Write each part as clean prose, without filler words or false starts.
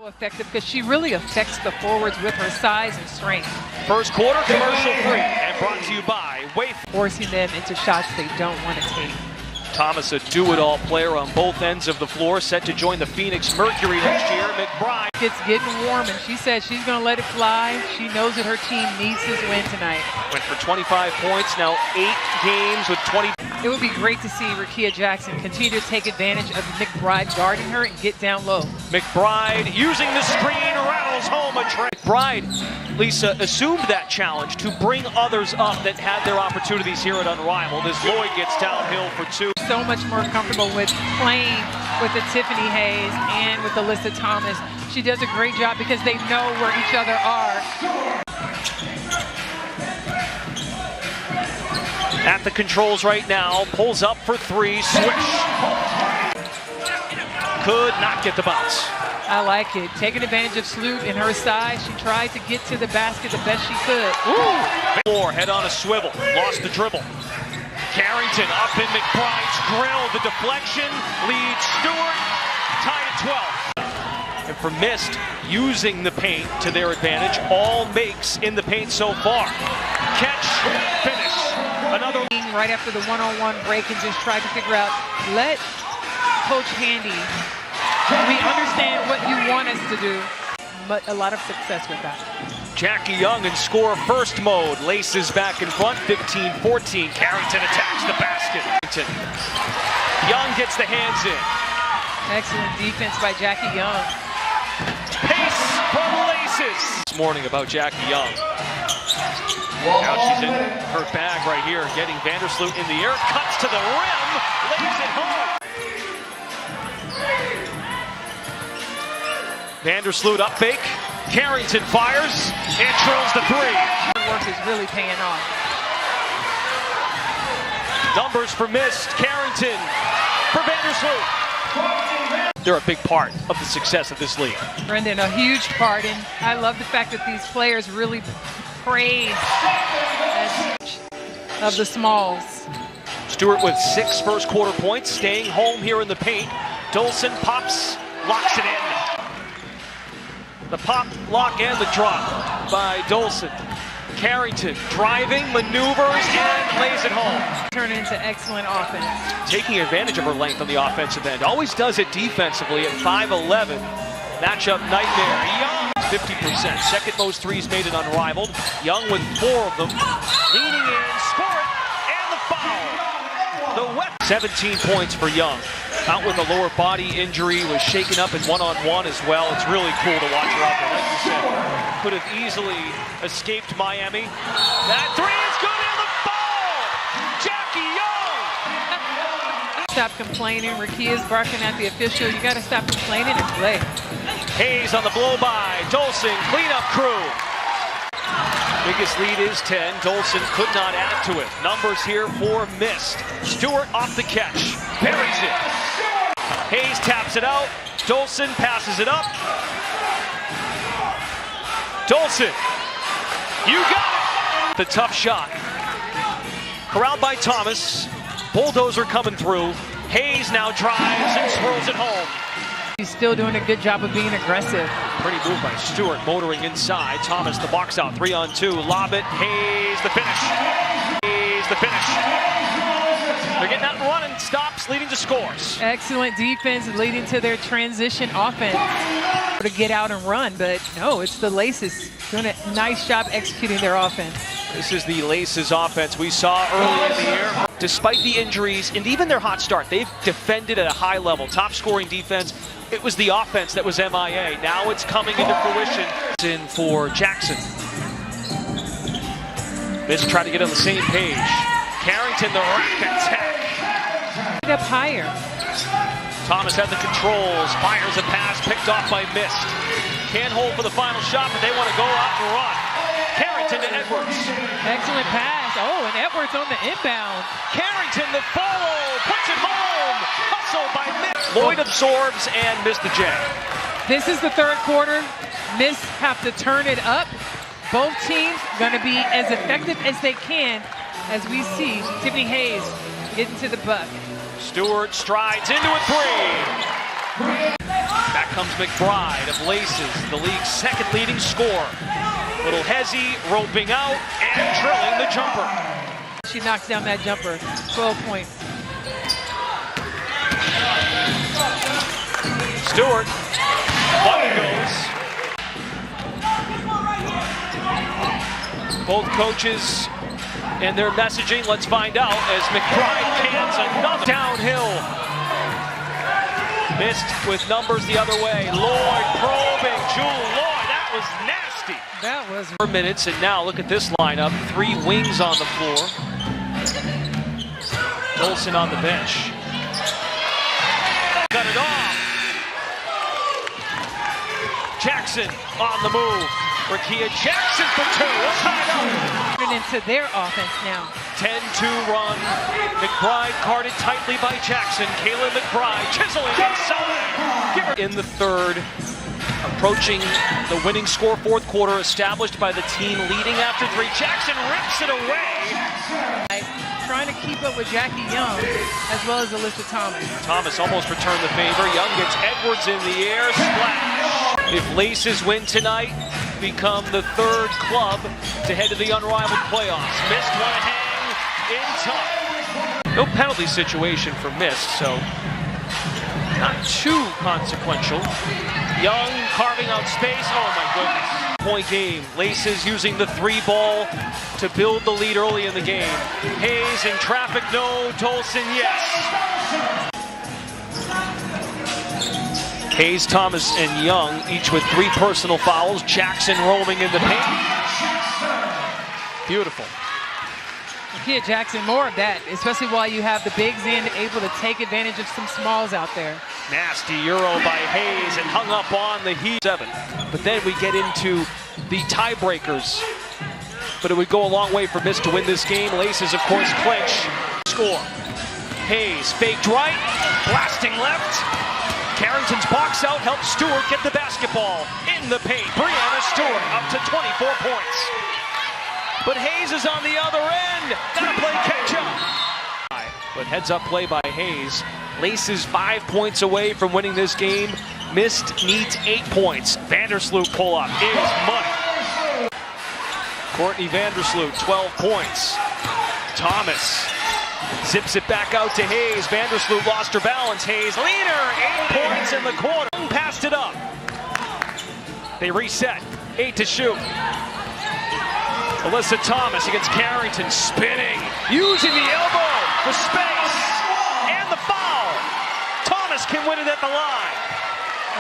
Effective because she really affects the forwards with her size and strength. First quarter commercial free and brought to you by Wayfair. Forcing them into shots they don't want to take. Thomas, a do-it-all player on both ends of the floor, set to join the Phoenix Mercury next year. McBride. It's getting warm, and she said she's going to let it fly. She knows that her team needs this win tonight. Went for 25 points, now 8 games with 20. It would be great to see Rickea Jackson continue to take advantage of McBride guarding her and get down low. McBride using the screen, rattles home a tray. McBride, Lisa, assumed that challenge to bring others up that had their opportunities here at Unrivaled as Lloyd gets downhill for 2. So much more comfortable with playing with the Tiffany Hayes and with Alyssa Thomas. She does a great job because they know where each other are. At the controls right now, pulls up for 3, swish. Could not get the bounce. I like it. Taking advantage of Sloot in her size, she tried to get to the basket the best she could. Ooh. Head on a swivel, lost the dribble. Carrington up in McBride's grill, the deflection leads Stewart, tied at 12. And for Mist, using the paint to their advantage, all makes in the paint so far. Catch, finish. Another right after the one-on-one break and just tried to figure out, let Coach Handy, we understand what you want us to do, but a lot of success with that. Jackie Young in score first mode, laces back in front, 15-14. Carrington attacks the basket. Young gets the hands in. Excellent defense by Jackie Young. Pace from laces. This morning about Jackie Young. Now she's in her bag right here, getting Vandersloot in the air, cuts to the rim, lays it home. Vandersloot up fake, Carrington fires, and drills the 3. Her work is really paying off. Numbers for Mist, Carrington for Vandersloot. They're a big part of the success of this league. Brendan, a huge part, and I love the fact that these players really praise of the smalls. Stewart with 6 first quarter points, staying home here in the paint. Dolson pops, locks it in. The pop, lock, and the drop by Dolson. Carrington driving, maneuvers, and lays it home. Turn it into excellent offense. Taking advantage of her length on the offensive end. Always does it defensively at 5'11". Matchup nightmare. Young, 50%. Second most threes made at Unrivaled. Young with 4 of them. Leaning in, score it, and the foul. The 17 points for Young. Out with a lower body injury, was shaken up in one-on-one as well. It's really cool to watch her out there. Like you said, could have easily escaped Miami. That 3 is good, and the ball! Jackie Young! Stop complaining. Rickea's barking at the official. You got to stop complaining and play. Hayes on the blow-by. Dolson, cleanup crew. Biggest lead is 10. Dolson could not add to it. Numbers here for Mist. Stewart off the catch. Buries it. Hayes taps it out. Dolson passes it up. Dolson. You got it. The tough shot. Corralled by Thomas. Bulldozer coming through. Hayes now drives and swirls it home. He's still doing a good job of being aggressive. Pretty move by Stewart, motoring inside. Thomas, the box out, 3-on-2. Lob it, Hayes, the finish. Hayes, the finish. They're getting that run and stops, leading to scores. Excellent defense leading to their transition offense. To get out and run, but no, it's the Laces doing a nice job executing their offense. This is the Laces offense we saw early in the year. Despite the injuries and even their hot start, they've defended at a high level. Top scoring defense. It was the offense that was MIA. Now it's coming into fruition. In for Jackson. Mist tried to get on the same page. Carrington, the rack attack. Up higher. Thomas had the controls, fires a pass, picked off by Mist. Can't hold for the final shot, but they want to go out and run. Carrington to Edwards. Excellent pass. Oh, and Edwards on the inbound. Carrington, the follow, puts it home. Hustle by Mist. Lloyd absorbs and missed the J. This is the third quarter. Mist have to turn it up. Both teams going to be as effective as they can as we see Tiffany Hayes getting to the buck. Stewart strides into a 3. Back comes McBride of Laces, the league's second leading scorer. Little Hezzy roping out and drilling the jumper. She knocks down that jumper, 12 points. Stewart, button goes. Both coaches and their messaging, let's find out as McBride cans another downhill. Missed with numbers the other way. Lloyd probing, Jewel Lloyd, that was nasty. That was 4 minutes, and now look at this lineup. 3 wings on the floor. Olsen on the bench. Cut it off. Jackson on the move. Rakia Jackson for 2. What's tied up? into their offense now. 10-2 run. McBride guarded tightly by Jackson. Kayla McBride chiseling inside. In the third, approaching the winning score, fourth quarter, established by the team leading after 3. Jackson rips it away. Trying to keep up with Jackie Young as well as Alyssa Thomas. Thomas almost returned the favor. Young gets Edwards in the air. Splash. If Laces win tonight, become the third club to head to the Unrivaled playoffs. Mist want to hang in tough. No penalty situation for Mist, so not too consequential. Young carving out space. Oh my goodness. Point game. Laces using the 3 ball to build the lead early in the game. Hayes in traffic, no. Tolson, yes. Hayes, Thomas, and Young, each with 3 personal fouls. Jackson roaming in the paint. Beautiful. Rakia Jackson, more of that, especially while you have the bigs in, able to take advantage of some smalls out there. Nasty Euro by Hayes and hung up on the Heat. 7. But then we get into the tiebreakers. But it would go a long way for Mist to win this game. Laces, of course, clinch. Score. Hayes faked right, blasting left. Carrington's box out helps Stewart get the basketball in the paint. Brianna Stewart up to 24 points. But Hayes is on the other end. Gotta play catch up. But heads up play by Hayes. Laces 5 points away from winning this game. Mist needs 8 points. Vandersloot pull up is money. Courtney Vandersloot, 12 points. Thomas zips it back out to Hayes. Vandersloot lost her balance. Hayes leader, 8 points in the corner. Passed it up. They reset, 8 to shoot. Alyssa Thomas against Carrington, spinning, using the elbow for space, and the foul. Thomas can win it at the line.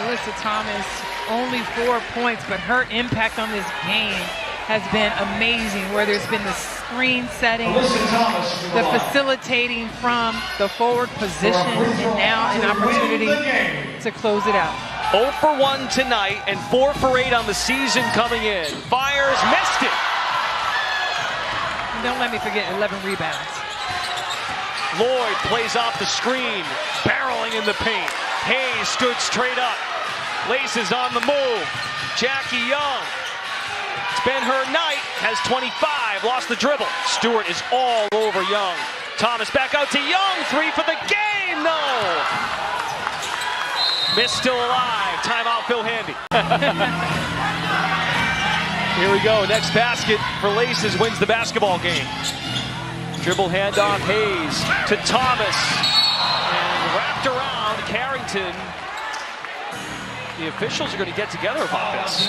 Alyssa Thomas, only 4 points, but her impact on this game has been amazing, where there's been the screen setting, the facilitating from the forward position, and now an opportunity to close it out. 0 for 1 tonight and 4 for 8 on the season coming in. Fires, missed it. And don't let me forget 11 rebounds. Lloyd plays off the screen, barreling in the paint. Hayes stood straight up. Laces on the move. Jackie Young. It's been her night, has 25, lost the dribble. Stewart is all over Young. Thomas back out to Young, 3 for the game, no! Mist still alive, timeout Phil Handy. Here we go, next basket for Laces wins the basketball game. Dribble handoff, Hayes to Thomas. And wrapped around, Carrington. The officials are going to get together about this.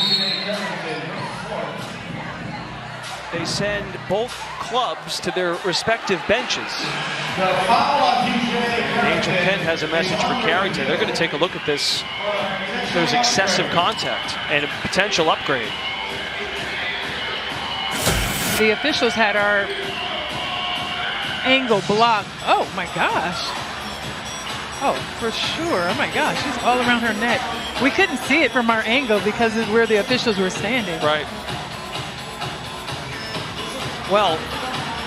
They send both clubs to their respective benches. Angel Kent has a message for Carrington. They're going to take a look at this. There's excessive contact and a potential upgrade. The officials had our angle blocked. Oh my gosh. Oh, for sure. Oh my gosh, she's all around her neck. We couldn't see it from our angle because of where the officials were standing. Right. Well,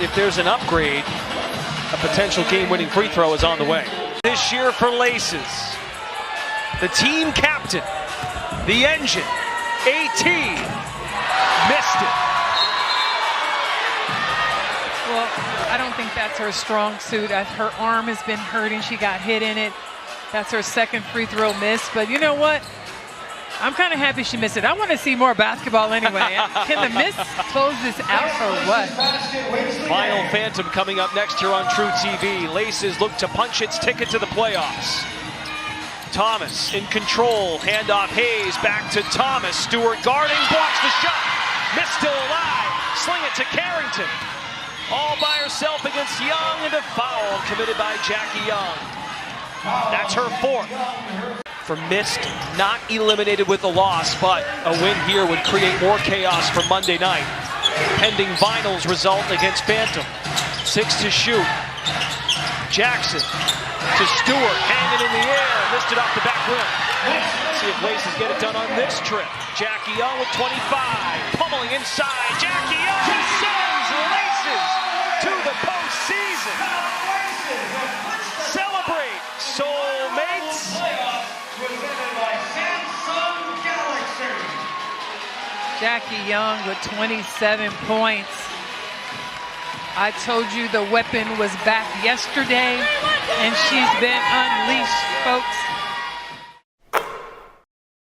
if there's an upgrade, a potential game-winning free throw is on the way. This year for Laces, the team captain, the engine, AT, missed it. Well, I don't think that's her strong suit. Her arm has been hurting. She got hit in it. That's her second free throw miss. But you know what? I'm kind of happy she missed it. I want to see more basketball anyway. Can the miss close this out or what? Final Phantom coming up next here on True TV. Laces look to punch its ticket to the playoffs. Thomas in control, handoff Hayes, back to Thomas. Stewart guarding, blocks the shot. Miss still alive, sling it to Carrington. All by herself against Young, and a foul committed by Jackie Young. That's her fourth. For missed, not eliminated with a loss, but a win here would create more chaos for Monday night. Pending finals result against Phantom. 6 to shoot. Jackson to Stewart, hanging in the air, missed it off the back rim. Let's see if Laces get it done on this trip. Jackie Young with 25, pummeling inside. Jackie Young sends Laces to the postseason. Celebrate, soulmates. Jackie Young with 27 points. I told you the weapon was back yesterday, and she's been unleashed, folks.